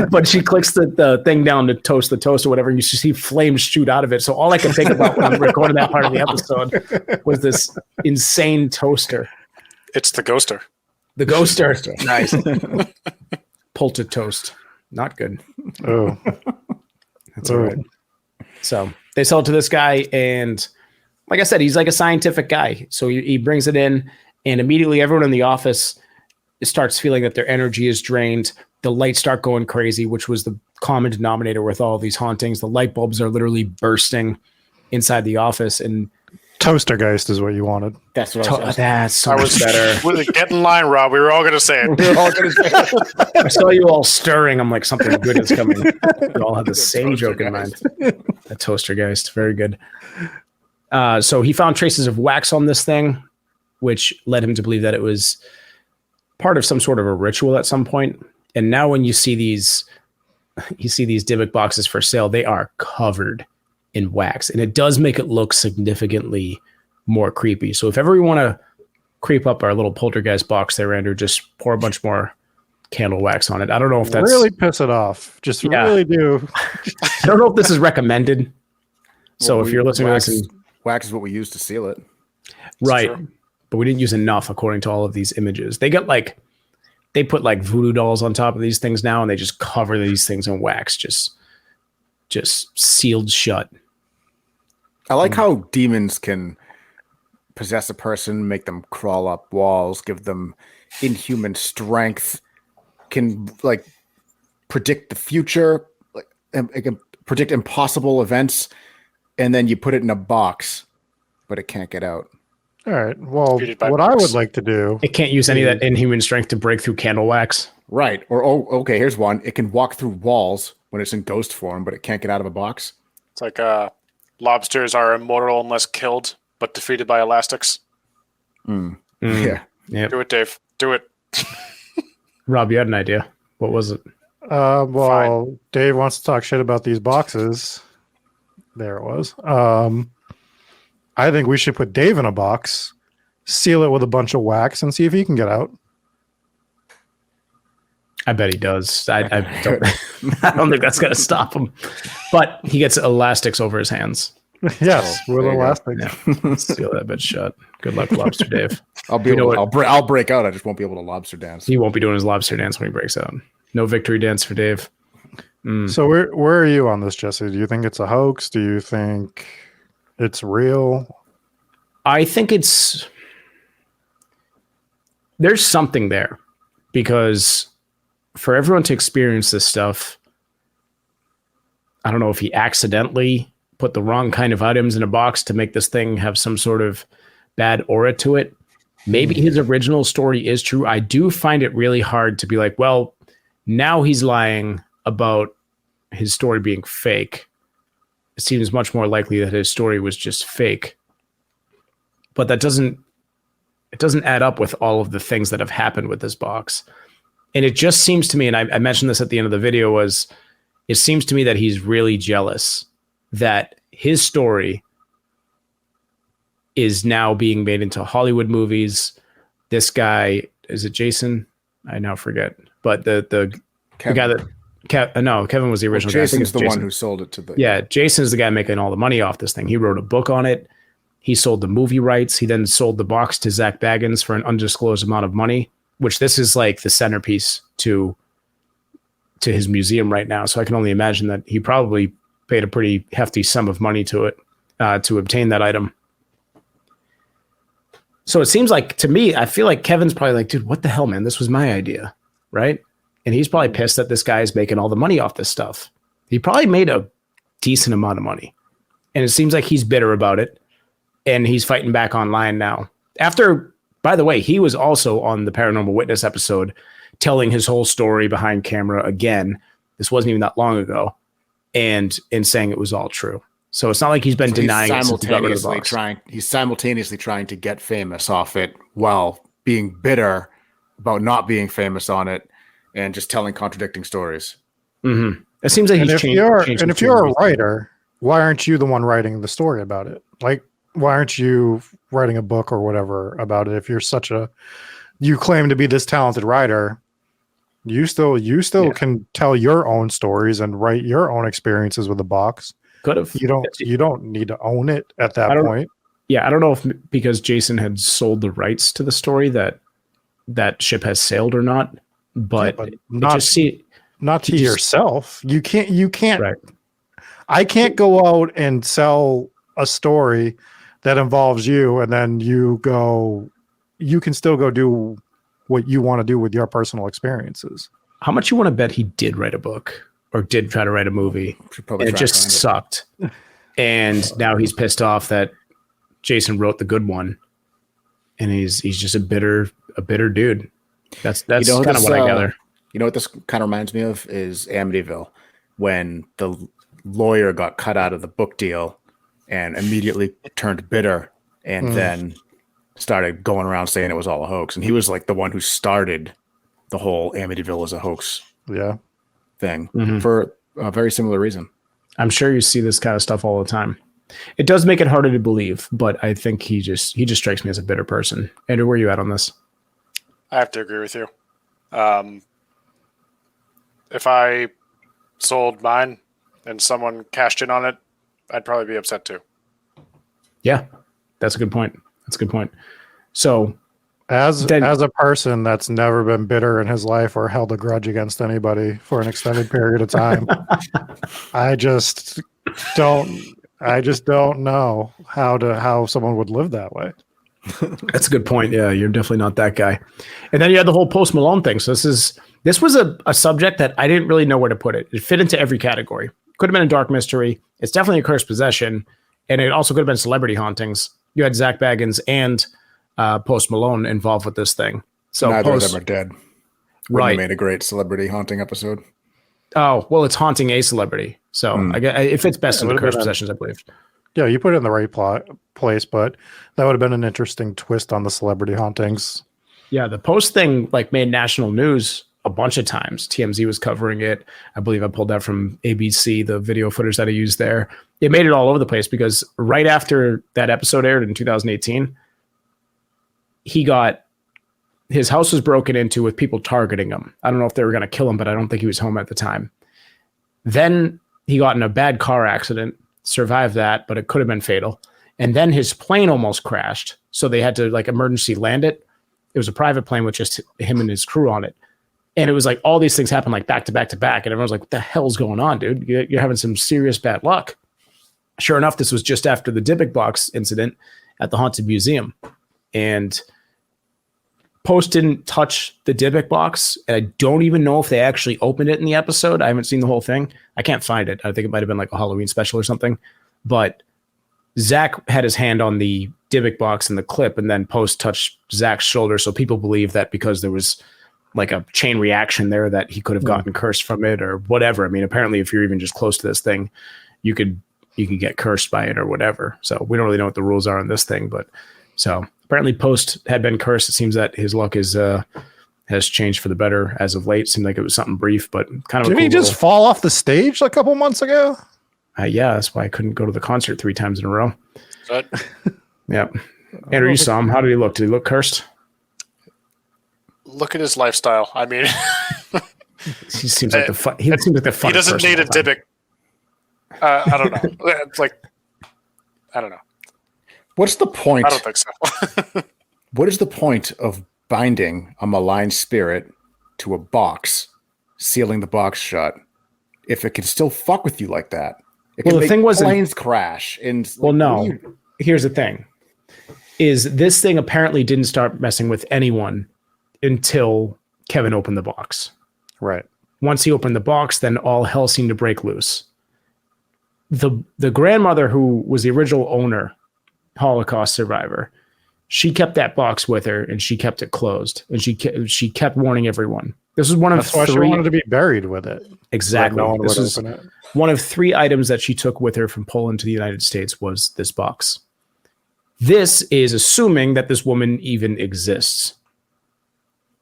But she clicks the thing down to toast the toast or whatever. And you see flames shoot out of it. So all I could think about when I'm recording that part of the episode was this insane toaster. It's the ghoster. The ghoster. Nice. Pulted toast. Not good. Oh, that's all right. So they sell it to this guy. And like I said, he's like a scientific guy. So he brings it in. And immediately everyone in the office starts feeling that their energy is drained. The lights start going crazy, which was the common denominator with all these hauntings. The light bulbs are literally bursting inside the office. And Toastergeist is what you wanted. That's what I was That's so much better. Get in line, Rob. We were all going to say it. We were all going to say it. I saw you all stirring. I'm like, something good is coming. You all had the same joke in mind. The Toastergeist. Very good. So he found traces of wax on this thing, which led him to believe that it was part of some sort of a ritual at some point. And now when you see these Dybbuk boxes for sale, they are covered in wax. And it does make it look significantly more creepy. So if ever we want to creep up our little poltergeist box there, Andrew, just pour a bunch more candle wax on it. I don't know if that's... Really piss it off. Just really do. I don't know if this is recommended. So if you're listening to this... Wax is what we use to seal it. Right. But we didn't use enough according to all of these images. They put like voodoo dolls on top of these things now, and they just cover these things in wax, just sealed shut. I like how demons can possess a person, make them crawl up walls, give them inhuman strength, can like predict the future, it can predict impossible events, and then you put it in a box, but it can't get out. All right. Well, what I would like to do... It can't use any of that inhuman strength to break through candle wax. Right. Or, okay, here's one. It can walk through walls when it's in ghost form, but it can't get out of a box. It's like lobsters are immortal unless killed, but defeated by elastics. Yeah. Yep. Do it, Dave. Do it. Rob, you had an idea. What was it? Fine. Dave wants to talk shit about these boxes. There it was. I think we should put Dave in a box, seal it with a bunch of wax, and see if he can get out. I bet he does. I don't think that's going to stop him. But he gets elastics over his hands. Yes, with elastics. Yeah. Seal that bitch shut. Good luck, Lobster Dave. I'll break out. I just won't be able to lobster dance. He won't be doing his lobster dance when he breaks out. No victory dance for Dave. So where are you on this, Jesse? Do you think it's a hoax? Do you think it's real? I think there's something there, because for everyone to experience this stuff, I don't know if he accidentally put the wrong kind of items in a box to make this thing have some sort of bad aura to it. Maybe his original story is true. I do find it really hard to be like, well, now he's lying about his story being fake. It seems much more likely that his story was just fake. But it doesn't add up with all of the things that have happened with this box. And it just seems to me, and I mentioned this at the end of the video, it seems to me that he's really jealous that his story is now being made into Hollywood movies. This guy, is it Jason? I now forget. But the guy that No, Kevin was the original guy. I think Jason's it's the one Jason. who sold it to the. Yeah, Jason's the guy making all the money off this thing. He wrote a book on it. He sold the movie rights. He then sold the box to Zak Bagans for an undisclosed amount of money, which this is like the centerpiece to his museum right now. So I can only imagine that he probably paid a pretty hefty sum of money to it to obtain that item. So it seems like, to me, I feel like Kevin's probably like, dude, what the hell, man? This was my idea, right? And he's probably pissed that this guy is making all the money off this stuff. He probably made a decent amount of money. And it seems like he's bitter about it. And he's fighting back online now. After, by the way, he was also on the Paranormal Witness episode telling his whole story behind camera again. This wasn't even that long ago. And saying it was all true. So it's not like he's been denying it since he got rid of the box. He's simultaneously trying to get famous off it while being bitter about not being famous on it and just telling contradicting stories. Mm-hmm. It seems like he's changed. And if you're a writer, why aren't you the one writing the story about it? Like, why aren't you writing a book or whatever about it? If you're you claim to be this talented writer, you still can tell your own stories and write your own experiences with the box. Could have. You don't need to own it at that point. Yeah, I don't know if because Jason had sold the rights to the story that ship has sailed or not, but not to yourself. You can't. Right. I can't go out and sell a story that involves you, and then you can still go do what you want to do with your personal experiences. How much you want to bet he did write a book or did try to write a movie and it just sucked? And now he's pissed off that Jason wrote the good one, and he's just a bitter dude. That's kind of what I gather. You know what this kind of reminds me of is Amityville, when the lawyer got cut out of the book deal and immediately turned bitter and then started going around saying it was all a hoax. And he was like the one who started the whole Amityville as a hoax thing for a very similar reason. I'm sure you see this kind of stuff all the time. It does make it harder to believe, but I think he just strikes me as a bitter person. Andrew, where are you at on this? I have to agree with you. If I sold mine and someone cashed in on it, I'd probably be upset too. Yeah, that's a good point. So as a person that's never been bitter in his life or held a grudge against anybody for an extended period of time, I just don't know how someone would live that way. That's a good point. Yeah, you're definitely not that guy. And then you had the whole Post Malone thing. So this was a subject that I didn't really know where to put it. It fit into every category. Could have been a dark mystery. It's definitely a cursed possession. And it also could have been celebrity hauntings. You had Zak Bagans and Post Malone involved with this thing. So neither of them are dead. Right. Made a great celebrity haunting episode. Oh, well, it's haunting a celebrity. So I guess it fits best in the cursed possessions, I believe. Yeah, you put it in the right place, but that would have been an interesting twist on the celebrity hauntings. Yeah, the Post thing made national news a bunch of times. TMZ was covering it. I believe I pulled that from ABC, the video footage that I used there. It made it all over the place because right after that episode aired in 2018, his house was broken into with people targeting him. I don't know if they were going to kill him, but I don't think he was home at the time. Then he got in a bad car accident, survived that, but it could have been fatal. And then his plane almost crashed. So they had to emergency land it. It was a private plane with just him and his crew on it. And it was all these things happened back to back to back. And everyone's like, what the hell's going on, dude? You're having some serious bad luck. Sure enough, this was just after the Dybbuk Box incident at the Haunted Museum. And Post didn't touch the Dybbuk Box. And I don't even know if they actually opened it in the episode. I haven't seen the whole thing. I can't find it. I think it might have been a Halloween special or something. But Zak had his hand on the Dybbuk Box in the clip, and then Post touched Zak's shoulder. So people believe that because there was a chain reaction there that he could have gotten cursed from it or whatever. I mean, apparently if you're even just close to this thing, you could get cursed by it or whatever. So we don't really know what the rules are on this thing, but so apparently Post had been cursed. It seems that his luck has changed for the better as of late. Seemed like it was something brief, but kind of. Didn't he just fall off the stage a couple months ago? Yeah, that's why I couldn't go to the concert 3 times in a row. But yeah. Andrew, you saw him. How did he look? Did he look cursed? Look at his lifestyle. I mean, He seems like the fun. He seems like the fun. He doesn't need a Dybbuk. I don't know. It's like, I don't know. What's the point? I don't think so. What is the point of binding a malign spirit to a box, sealing the box shut, if it can still fuck with you like that? It can the thing was planes crash. And well, no. Here's the thing: is this thing apparently didn't start messing with anyone until Kevin opened the box. Right. Once he opened the box, then all hell seemed to break loose. The grandmother who was the original owner, Holocaust survivor, she kept that box with her and she kept it closed, and she kept warning everyone. This was one of That's why she wanted to be buried with it. Exactly. No one this would was open it. one of 3 items that she took with her from Poland to the United States was this box. This is assuming that this woman even exists,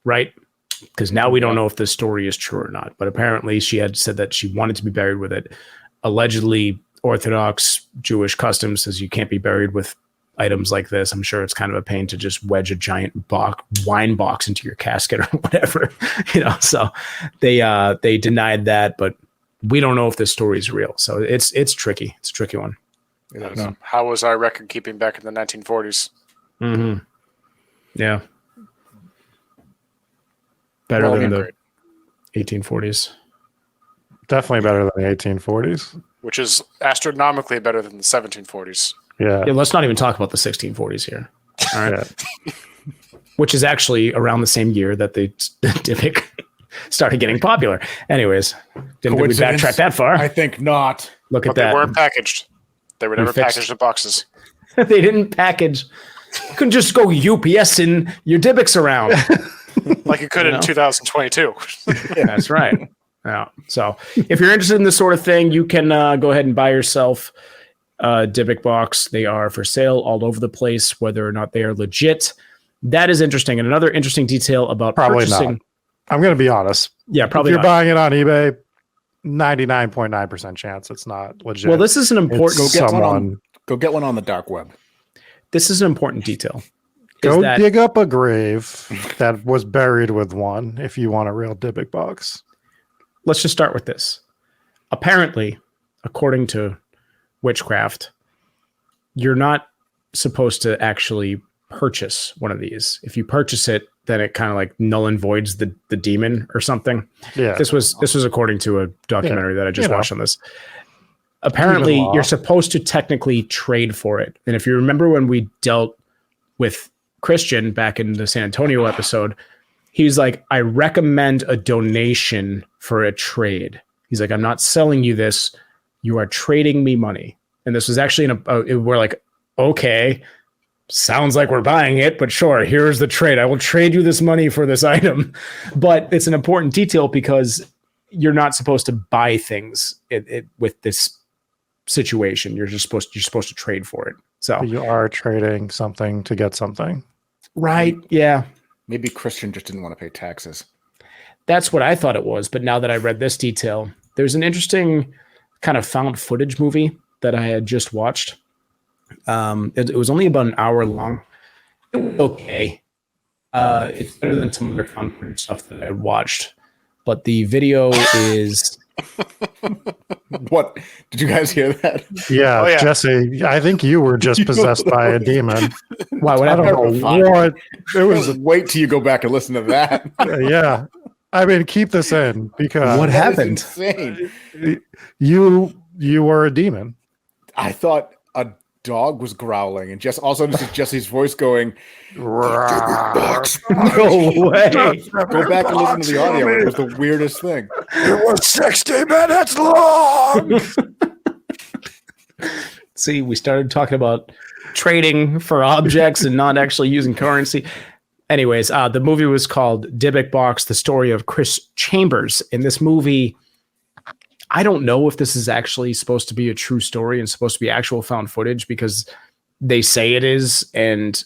right? Because now we don't know if this story is true or not. But apparently she had said that she wanted to be buried with it. Allegedly, Orthodox Jewish custom says you can't be buried with items like this. I'm sure it's kind of a pain to just wedge a giant wine box into your casket or whatever, So they denied that, but we don't know if this story is real. So it's tricky. It's a tricky one. How was our record keeping back in the 1940s? Mm-hmm. Yeah. Better than the 1840s. Definitely better than the 1840s. Which is astronomically better than the 1740s. Yeah. Let's not even talk about the 1640s here. All right. Yeah. Which is actually around the same year that the Dybbuk started getting popular. Anyways, didn't think we backtrack that far. I think not. Look at but that. They weren't packaged. They were never packaged in boxes. They didn't package. You couldn't just go UPS in your Dybbuks around. Like you could in 2022. Yeah, that's right. Yeah. So if you're interested in this sort of thing, you can go ahead and buy yourself a Dybbuk box. They are for sale all over the place, whether or not they are legit. That is interesting. And another interesting detail about probably purchasing. Not. I'm going to be honest. Yeah, probably if you're not. buying it on eBay, 99.9% chance it's not legit. Well, this is an important. Go get one on the dark web. This is an important detail. Go dig up a grave that was buried with one if you want a real Dybbuk box. Let's just start with this. Apparently, according to witchcraft, you're not supposed to actually purchase one of these. If you purchase it, then it kind of like null and voids the demon or something. Yeah. This was according to a documentary that I just watched on this. Apparently, you're supposed to technically trade for it. And if you remember when we dealt with Christian back in the San Antonio episode, he's like, I recommend a donation for a trade. He's like, I'm not selling you this. You are trading me money. And this was actually we're like, okay, sounds like we're buying it, but sure, here's the trade. I will trade you this money for this item. But it's an important detail because you're not supposed to buy things with this situation. You're supposed to trade for it. So you are trading something to get something. Right. Yeah. Maybe Christian just didn't want to pay taxes. That's what I thought it was. But now that I read this detail, there's an interesting kind of found footage movie that I had just watched. It was only about an hour long. It was okay. It's better than some other found footage stuff that I watched. But the video is... What? Did you guys hear that? Yeah, yeah, Jesse, I think you were just possessed by a demon. Why? What I don't know what. It was. Wait till you go back and listen to that. Yeah. I mean, keep this in because... What happened? Insane. You were a demon. I thought a dog was growling, and also this is Jesse's voice going, Box. No way. Go back and listen to the audio. It was the weirdest thing. It was 60 minutes long. See, we started talking about trading for objects and not actually using currency. Anyways, the movie was called Dybbuk Box, the story of Chris Chambers. In this movie, I don't know if this is actually supposed to be a true story and supposed to be actual found footage because they say it is. And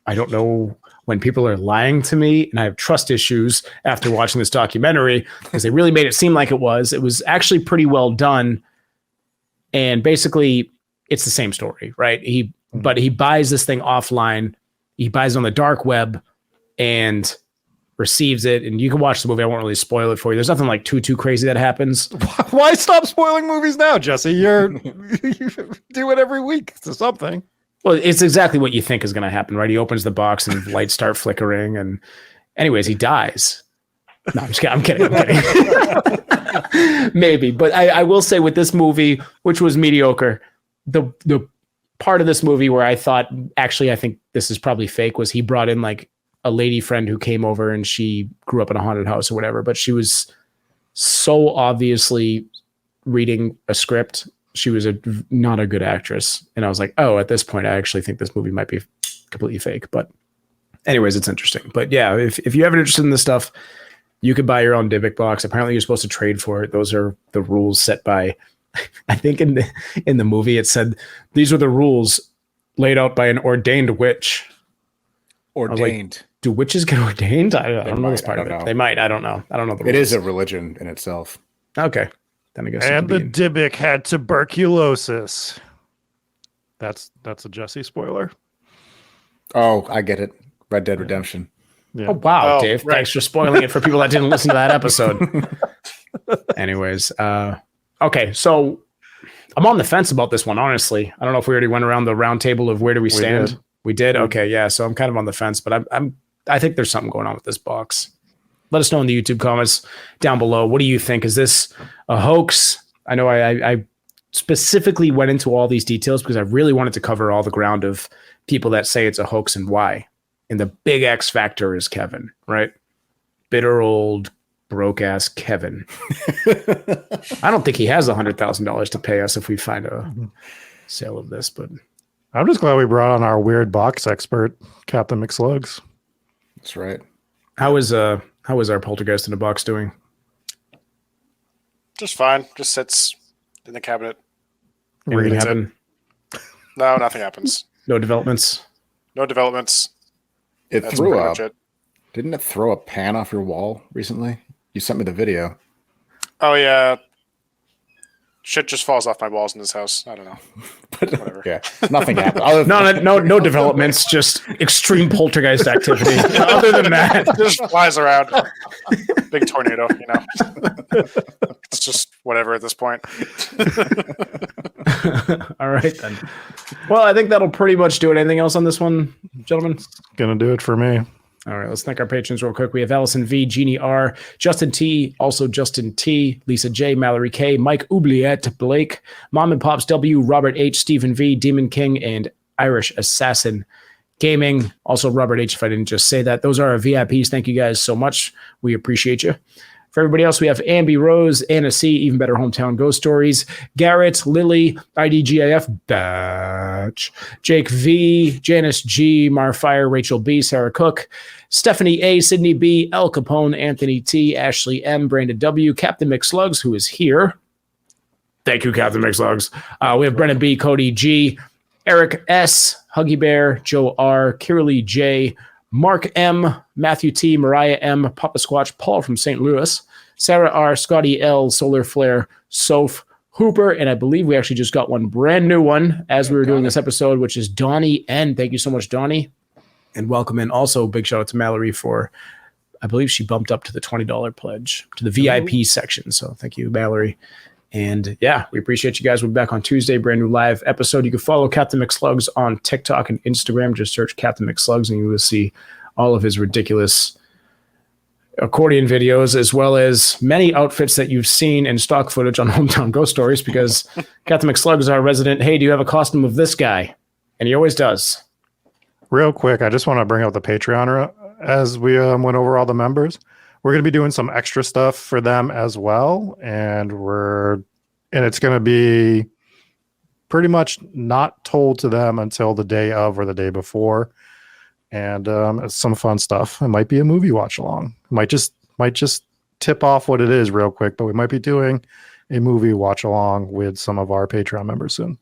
I don't know when people are lying to me, and I have trust issues after watching this documentary because they really made it seem like it was. It was actually pretty well done. And basically it's the same story, right? But he buys this thing offline. He buys it on the dark web, and receives it, and you can watch the movie. I won't really spoil it for you. There's nothing like too crazy that happens. Why stop spoiling movies now, Jesse? You do it every week to something. Well, it's exactly what you think is going to happen, right? He opens the box and lights start flickering, and anyways, he dies. No, I'm just kidding. I'm kidding. Maybe, but I will say with this movie, which was mediocre, the part of this movie where I thought, actually, I think this is probably fake, was he brought in like a lady friend who came over and she grew up in a haunted house or whatever, but she was so obviously reading a script. She was not a good actress. And I was like, oh, at this point, I actually think this movie might be completely fake. But anyways, it's interesting. But yeah, if you have an interest in this stuff, you could buy your own Dybbuk box. Apparently you're supposed to trade for it. Those are the rules set by, I think in the movie, it said, these are the rules laid out by an ordained witch. Ordained. Like, do witches get ordained? I don't know this part of it. They might. I don't know. I don't know. It is a religion in itself. Okay. Then I guess. And the Dybbuk had tuberculosis. That's a Jesse spoiler. Oh, I get it. Red Dead Redemption. Yeah. Oh, wow, Dave. Right. Thanks for spoiling it for people that didn't listen to that episode. Anyways. Okay. So I'm on the fence about this one, honestly. I don't know if we already went around the round table of where do we stand. We did. Okay. Yeah. So I'm kind of on the fence, but I think there's something going on with this box. Let us know in the YouTube comments down below. What do you think? Is this a hoax? I know I specifically went into all these details because I really wanted to cover all the ground of people that say it's a hoax and why. And the big X factor is Kevin, right? Bitter old broke ass Kevin. I don't think he has $100,000 to pay us if we find a sale of this, but I'm just glad we brought on our weird box expert, Captain McSlugs. That's right. How is our poltergeist in a box doing? Just fine. Just sits in the cabinet. Anything happen? No, nothing happens. No developments? No developments. That's threw up. Didn't it throw a pan off your wall recently? You sent me the video. Oh, yeah. Shit just falls off my walls in this house. I don't know. But whatever. Yeah, nothing happened. No developments. Just extreme poltergeist activity. Other than that, just flies around. Big tornado. You know, it's just whatever at this point. All right then. Well, I think that'll pretty much do it. Anything else on this one, gentlemen? Gonna do it for me. All right, let's thank our patrons real quick. We have Allison V, Jeannie R, Justin T, also Justin T, Lisa J, Mallory K, Mike Oubliette, Blake, Mom and Pops W, Robert H, Stephen V, Demon King, and Irish Assassin Gaming. Also Robert H, if I didn't just say that. Those are our VIPs. Thank you guys so much. We appreciate you. For everybody else, we have Ambi Rose, Anna C, Even Better Hometown Ghost Stories, Garrett, Lily, IDGIF, Batch, Jake V, Janice G, Marfire, Rachel B, Sarah Cook, Stephanie A, Sydney B, El Capone, Anthony T, Ashley M, Brandon W, Captain McSlugs, who is here. Thank you, Captain McSlugs. We have Brennan B, Cody G, Eric S, Huggy Bear, Joe R, Kiralee J, Mark M, Matthew T, Mariah M, Papa Squatch, Paul from St. Louis, Sarah R, Scotty L, Solar Flare, Soph, Hooper, and I believe we actually just got one brand new one as we were doing this episode, which is Donnie N. Thank you so much, Donnie, and welcome in. Also, big shout out to Mallory for, I believe she bumped up to the $20 pledge to the VIP section. So thank you, Mallory. And yeah, we appreciate you guys. We'll be back on Tuesday, brand new live episode. You can follow Captain McSlugs on TikTok and Instagram. Just search Captain McSlugs and you will see all of his ridiculous accordion videos, as well as many outfits that you've seen in stock footage on Hometown Ghost Stories, because Captain McSlugs is our resident. Hey, do you have a costume of this guy? And he always does. Real quick, I just want to bring up the Patreon as we went over all the members. We're going to be doing some extra stuff for them as well, and it's going to be pretty much not told to them until the day of or the day before, and it's some fun stuff. It might be a movie watch along. Might just tip off what it is real quick, but we might be doing a movie watch along with some of our Patreon members soon.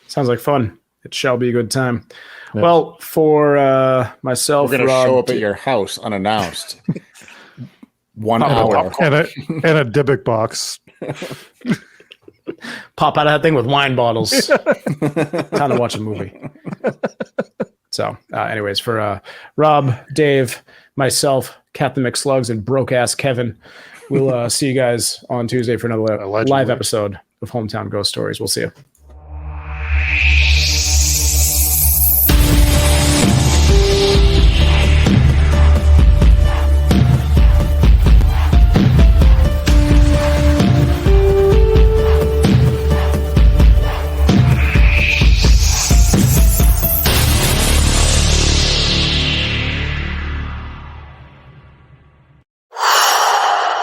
Sounds like fun. It shall be a good time. Yep. Well, for myself, we're going to show up at your house unannounced. 1 hour and a Dybbuk box. Pop out of that thing with wine bottles. Time to watch a movie. So, anyways, for Rob, Dave, myself, Captain McSlugs, and broke-ass Kevin. We'll see you guys on Tuesday for another live episode of Hometown Ghost Stories. We'll see you.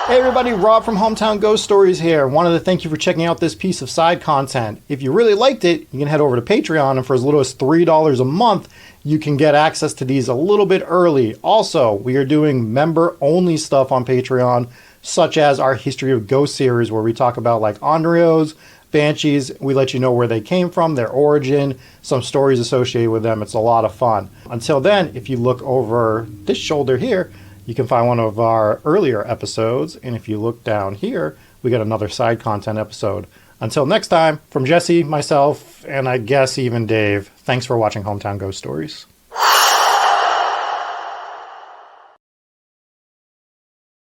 Hey everybody, Rob from Hometown Ghost Stories here. Wanted to thank you for checking out this piece of side content. If you really liked it, you can head over to Patreon, and for as little as $3 a month, you can get access to these a little bit early. Also, we are doing member-only stuff on Patreon, such as our History of Ghosts series, where we talk about like Andrios, Banshees. We let you know where they came from, their origin, some stories associated with them. It's a lot of fun. Until then, if you look over this shoulder here, you can find one of our earlier episodes, and if you look down here, we got another side content episode. Until next time, from Jesse, myself, and I guess even Dave, thanks for watching Hometown Ghost Stories.